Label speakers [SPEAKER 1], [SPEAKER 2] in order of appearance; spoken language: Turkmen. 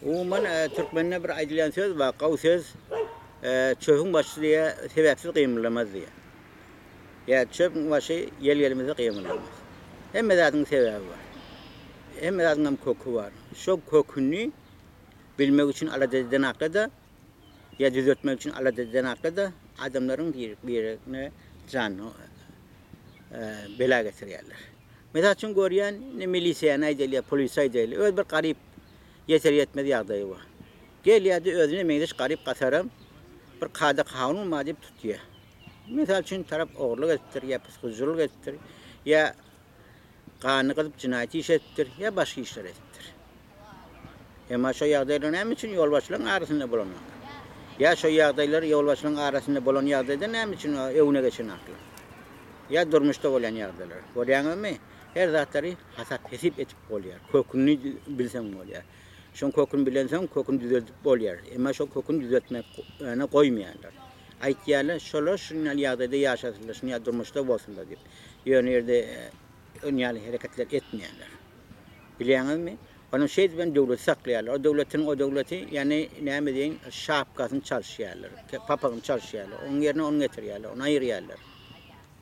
[SPEAKER 1] Umuman Türkmenine bir aýdylan söz we gaw söz çöpüň başy diye sebäpsiz gymylamaz diye. Ya çöpüň başy ýel-ýelimizde gymylamaz. Hemme zatyň sebäbi bar. Hemme zatyň kökü bar. Şo köküni bilmek üçin aladadan aklada ya düzeltmek için aladadan aklada adamlaryň birine jany bela getirýärler. Mesela üçin görýän ne milisiýa aýdylýar, polis aýdylýar. Öz bir garyp yeter yetmez ýagdaýy bar. Gelýärdi özüne meňdeş garyp gasaram bir kada kanun ma diýip tutýar. Mesela üçin tarap ogurlyk etdir, ya psykolojuk etdir, ya gany gyzyp jinaýat iş etdir, ya başga işler etdir. Emma şo ýagdaýlar näme üçin ýolbaşçylyň arasynda bolanok? Ya şo ýagdaýlar ýolbaşçylyň arasynda bolan ýagdaýda näme üçin ewine geçen akly? Ya durmuşda bolan ýagdaýlar. Görýäňizmi? Her zatlary hasap hesip etip bolýar. Kökünü bilseň bolýar. Şoň kökünü bilenseň kökünü düzeltip bolýar. Emma şo kökünü düzeltmek goýmaýarlar. Aýtýarlar, şolar şunal ýagdaýda ýaşasynlar, şunal durmuşda bolsunlar diýip. Ýöne ýerde önýäli hereketler etmeýärler. Bilýäňizmi? Onu şey ben devlet saklaýarlar. O devleti yani näme diýen şapkasyny çalşýarlar. Papagyny çalşýarlar. Onuň ýerine onu getirýärler, onu aýyrýarlar.